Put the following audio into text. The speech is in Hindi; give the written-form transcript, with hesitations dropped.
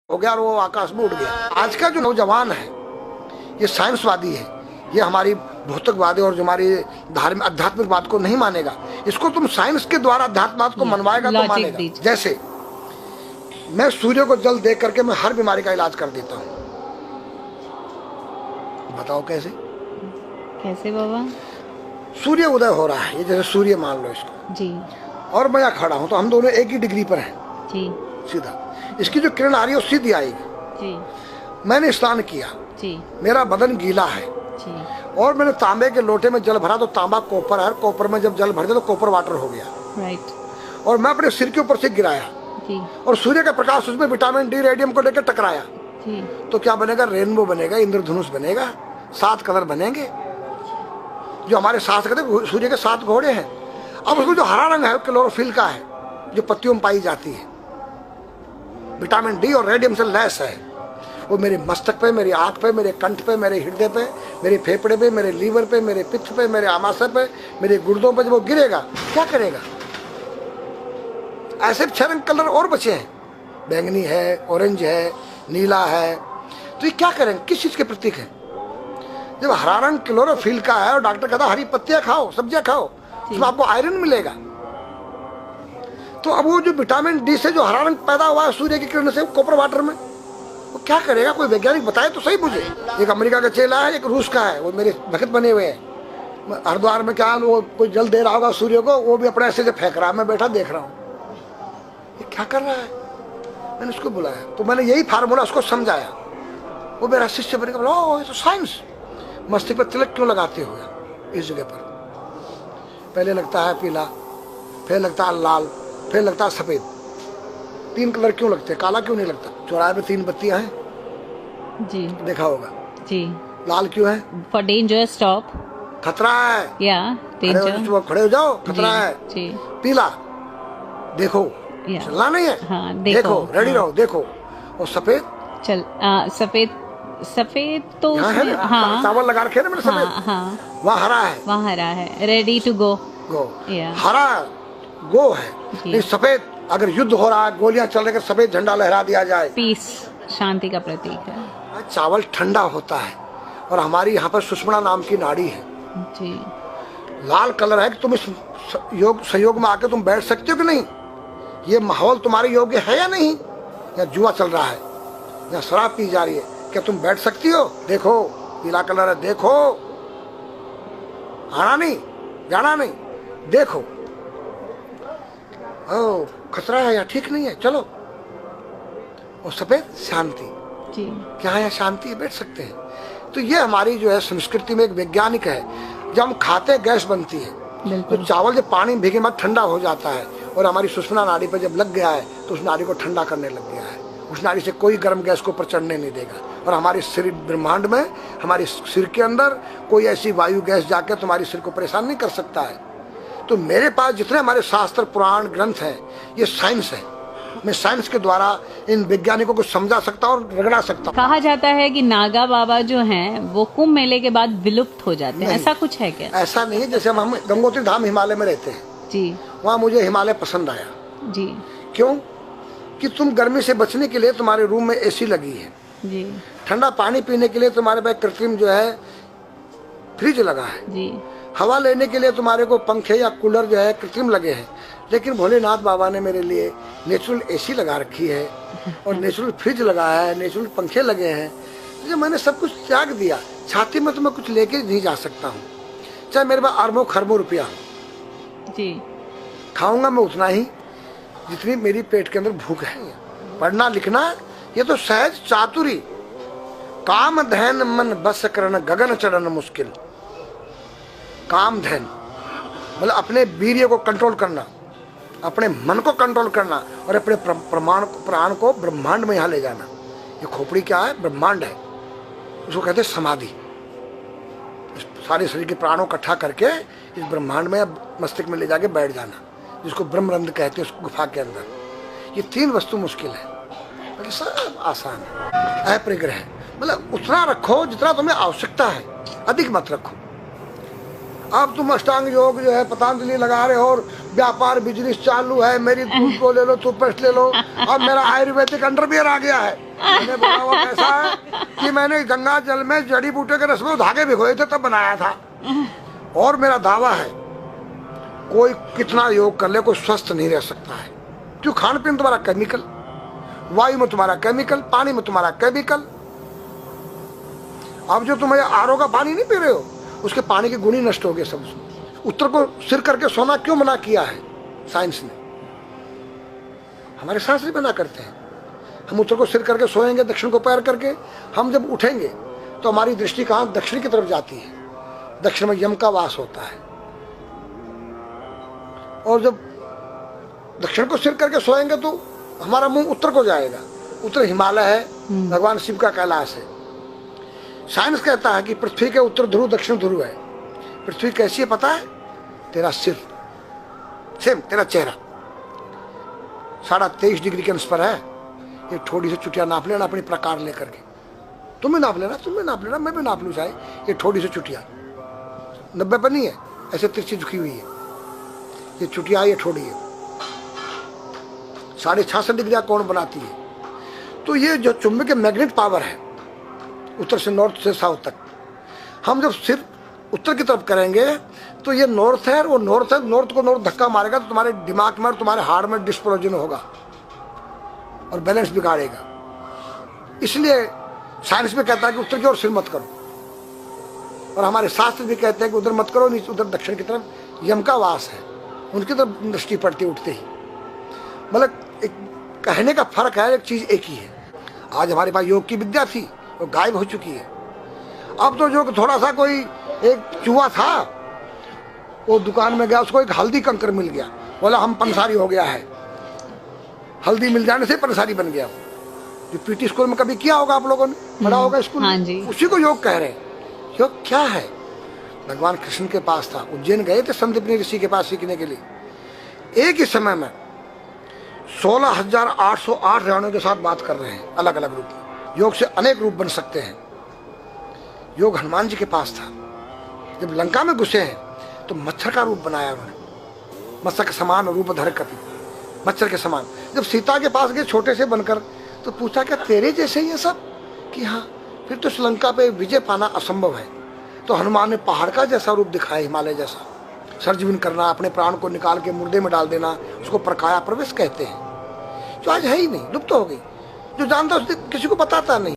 हो गया और वो आकाश में उड़ गया। आज का जो नौजवान है ये साइंसवादी है, ये हमारी भौतिकवादी और जो हमारी धार्मिक आध्यात्मिकवाद को नहीं मानेगा। इसको तुम साइंस के द्वारा अध्यात्मवाद को मनवाएगा तो मानेगा। जैसे मैं सूर्य को जल देख करके मैं हर बीमारी का इलाज कर देता हूँ। बताओ कैसे? कैसे बाबा? सूर्य उदय हो रहा है, ये जैसे सूर्य मान लो इसको जी, और मैं यहाँ खड़ा हूँ तो हम दोनों एक ही डिग्री पर हैं जी, सीधा। इसकी जो किरण आ रही है वो सीधी आएगी। जी, मैंने स्नान किया, जी, मेरा बदन गीला है, जी, और मैंने तांबे के लोटे में जल भरा तो तांबा कॉपर है, कॉपर में जब जल भर दिया तो कॉपर वाटर हो गया, राइट। और मैं अपने सिर के ऊपर से गिराया, जी, और सूर्य का प्रकाश उसमें विटामिन डी रेडियम को लेकर टकराया, जी, तो क्या बनेगा? रेनबो बनेगा, इंद्रधनुष बनेगा, 7 कलर बनेंगे। जो हमारे 7 कहते सूर्य के 7 घोड़े हैं। अब उसको जो हरा रंग है क्लोरोफिल का है, जो पत्तियों में पाई जाती है, विटामिन डी और रेडियम से लैस है। वो मेरे मस्तक पे, मेरी आंख पे, मेरे कंठ पे, मेरे हृदय पे, मेरे फेफड़े पे, मेरे लीवर पे, मेरे पित्त पे, मेरे आमाशय पे, मेरे गुर्दों पे जब वो गिरेगा क्या करेगा? ऐसे 6 रंग कलर और बचे हैं, बैंगनी है, ऑरेंज है, नीला है। तो ये क्या करेंगे? किस चीज के प्रतीक है? जब हरा रंग क्लोरोफिल का है और डॉक्टर कहता हरी पत्तियां खाओ, सब्जियां खाओ, तो आपको आयरन मिलेगा। तो अब वो जो विटामिन डी से जो हरा रंग पैदा हुआ है सूर्य की किरण से कॉपर वाटर में, वो क्या करेगा? कोई वैज्ञानिक बताए तो सही मुझे। एक अमेरिका का चेला है, एक रूस का है, वो मेरे भक्त बने हुए हैं। हरिद्वार में क्या वो कोई जल दे रहा होगा सूर्य को, वो भी अपने ऐसे फेंक रहा है, मैं बैठा देख रहा हूँ ये क्या कर रहा है। मैंने उसको बुलाया तो मैंने यही फार्मूला उसको समझाया। वो मेरा शिष्य बनेगा, बोला ओ ये तो साइंस। मस्तिष्क पर तिलक क्यों लगाते हो इस जगह पर? पहले लगता है पीला, फिर लगता है लाल, फिर लगता है सफेद। 3 कलर क्यों लगते हैं? काला क्यों नहीं लगता? चौराहे पे 3 बत्तियां हैं, जी, देखा होगा, जी। लाल क्यों है? फॉर डेंजर, स्टॉप, खतरा है, या डेंजर, खड़े हो जाओ, खतरा है, जी। पीला देखो, चलना नहीं है, हाँ, देखो, रेडी रहो, देखो। और सफेद चल, सफेद तो हाँ, चावल लगा रखे ना मैंने सफेद, हाँ, वहाँ हरा है, वहाँ हरा है, रेडी टू गो, हरा गो है। नहीं, सफेद अगर युद्ध हो रहा है, गोलियां चल रही है, सफेद झंडा लहरा दिया जाए, पीस, शांति का प्रतीक है। चावल ठंडा होता है और हमारी यहाँ पर सुषुम्ना नाम की नाड़ी है, जी। लाल कलर है कि तुम इस योग सहयोग में आके तुम बैठ सकते हो कि नहीं? ये माहौल तुम्हारे योग्य है या नहीं? या जुआ चल रहा है, या शराब पी जा रही है, क्या तुम बैठ सकती हो? देखो पीला कलर है, देखो, आना नहीं, जाना नहीं, देखो। ओ खतरा है या ठीक नहीं है, चलो। और सफेद शांति, जी, क्या है? शांति है, बैठ सकते हैं। तो ये हमारी जो है संस्कृति में एक वैज्ञानिक है। जब हम खाते गैस बनती है, तो चावल जब पानी भीगे बाद ठंडा हो जाता है और हमारी सुषुम्ना नाड़ी पर जब लग गया है तो उस नाड़ी को ठंडा करने लग गया है। उस नाड़ी से कोई गर्म गैस को ऊपर चढ़ने नहीं देगा। और हमारे सिर ब्रह्मांड में, हमारे सिर के अंदर कोई ऐसी वायु गैस जाकर तुम्हारे सिर को परेशान नहीं कर सकता है। तो मेरे पास जितने हमारे शास्त्र पुराण ग्रंथ हैं ये साइंस है। मैं साइंस के द्वारा इन वैज्ञानिकों को समझा सकता हूँ और रगड़ा सकता हूँ। कहा जाता है कि नागा बाबा जो हैं वो कुंभ मेले के बाद विलुप्त हो जाते हैं, ऐसा कुछ है क्या? ऐसा नहीं है। जैसे हम गंगोत्री धाम हिमालय में रहते हैं, जी, वहाँ मुझे हिमालय पसंद आया, जी। क्यों? कि तुम गर्मी से बचने के लिए तुम्हारे रूम में एसी लगी है, जी। ठंडा पानी पीने के लिए तुम्हारे पास कृत्रिम जो है फ्रिज लगा है, जी। हवा लेने के लिए तुम्हारे को पंखे या कूलर जो है कृत्रिम लगे हैं। लेकिन भोलेनाथ बाबा ने मेरे लिए नेचुरल एसी लगा रखी है और नेचुरल फ्रिज लगाया है, नेचुरल पंखे लगे हैं। तो मैंने सब कुछ त्याग दिया। छाती में तो मैं कुछ लेके नहीं जा सकता हूँ, चाहे मेरे पास अरबों खरबों रुपया, जी। खाऊंगा मैं उतना ही जितनी मेरी पेट के अंदर भूख है। पढ़ना लिखना ये तो सहज चातुरी, काम धैन मन बस करन गगन चढ़न मुश्किल। काम धैन मतलब अपने वीर्य को कंट्रोल करना, अपने मन को कंट्रोल करना और अपने प्राण को ब्रह्मांड में यहाँ ले जाना। ये खोपड़ी क्या है? ब्रह्मांड है। उसको कहते हैं समाधि। सारे शरीर के प्राणों इकट्ठा करके इस ब्रह्मांड में मस्तिष्क में ले जाके बैठ जाना, जिसको ब्रह्मरंध्र कहते हैं, उस गुफा के अंदर। ये 3 वस्तु मुश्किल है, बाकी सब आसान है। अपरिग्रह मतलब उतना रखो जितना तुम्हें आवश्यकता है, अधिक मत रखो। अब तुम अष्टांग योग जो है पतंजलि लगा रहे हो और व्यापार बिजनेस चालू है, मेरी दूध को ले लो, टूथपेस्ट ले लो, अब मेरा आयुर्वेदिक अंडरवियर आ गया है, मैंने बोला वो कैसा है कि मैंने गंगा जल में जड़ी बूटे के रस में धागे भिगोए थे तब बनाया था। और मेरा दावा है कोई कितना योग कर ले कोई स्वस्थ नहीं रह सकता है, क्यों? खान पीन तुम्हारा केमिकल, वायु में तुम्हारा केमिकल, पानी में तुम्हारा केमिकल। अब जो तुम आरओ का पानी नहीं पी रहे हो उसके पानी के गुण ही नष्ट हो गए सब। उत्तर को सिर करके सोना क्यों मना किया है साइंस ने? हमारे शास्त्र मना करते हैं। हम उत्तर को सिर करके सोएंगे, दक्षिण को पैर करके। हम जब उठेंगे तो हमारी दृष्टि कहाँ? दक्षिण की तरफ जाती है। दक्षिण में यम का वास होता है। और जब दक्षिण को सिर करके सोएंगे तो हमारा मुंह उत्तर को जाएगा। उत्तर हिमालय है, भगवान शिव का कैलाश है। साइंस कहता है कि पृथ्वी के उत्तर ध्रुव दक्षिण ध्रुव है। पृथ्वी कैसी है पता है? तेरा सिर, सेम तेरा चेहरा 23.5 डिग्री के अंश पर है। ये थोड़ी सी चुटिया नाप लेना अपनी प्रकार लेकर के। तुम भी नाप लेना, तुम भी नाप लेना, मैं भी नाप लूँ चाहे। ये थोड़ी सी चुटिया 90 पर नहीं है, ऐसे तिरछी झुकी हुई है। ये चुटिया ये थोड़ी है 66.5 डिग्री कोण बनाती है। तो ये जो चुंबकीय मैग्नेट पावर है उत्तर से नॉर्थ से साउथ तक, हम जब सिर उत्तर की तरफ करेंगे तो ये नॉर्थ है, वो नॉर्थ है। नॉर्थ को नॉर्थ धक्का मारेगा तो तुम्हारे दिमाग में और तुम्हारे हार्ट में डिस्प्रोजन होगा और बैलेंस बिगाड़ेगा। इसलिए साइंस में कहता है कि उत्तर की ओर सिर मत करो, और हमारे शास्त्र भी कहते हैं कि उधर मत करो, नीचे उधर दक्षिण की तरफ यम का वास है, उनकी तरफ दृष्टि पड़ती उठते ही। मतलब एक कहने का फर्क है, एक चीज एक ही है। आज हमारे पास योग की विद्या थी वो गायब हो चुकी है। अब तो जो थोड़ा सा कोई एक चूहा था वो दुकान में गया, उसको एक हल्दी कंकर मिल गया, बोला हम पंसारी हो गया है। हल्दी मिल जाने से पंसारी बन गया। जो पीटी स्कूल में कभी किया होगा आप लोगों ने, पढ़ा होगा स्कूल में, उसी को योग कह रहे हैं। योग क्या है? भगवान कृष्ण के पास था, उज्जैन गए थे संदीपनी ऋषि के पास सीखने के लिए। एक ही समय में 16,808 राणियों के साथ बात कर रहे हैं अलग अलग रूप में। योग से अनेक रूप बन सकते हैं। योग हनुमान जी के पास था। जब लंका में घुसे हैं तो मच्छर का रूप बनाया उन्होंने, मत्स्य के समान रूप धर कपि, मच्छर के समान। जब सीता के पास गए छोटे से बनकर तो पूछा क्या तेरे जैसे ही है सब? कि हाँ। फिर तो श्रीलंका पे विजय पाना असंभव है। तो हनुमान ने पहाड़ का जैसा रूप दिखाया, हिमालय जैसा। सर्जविन करना, अपने प्राण को निकाल के मुर्दे में डाल देना, उसको प्रकाया प्रवेश कहते हैं। जो आज है ही नहीं, लुप्त हो गई। जो जानता है किसी को बताता नहीं।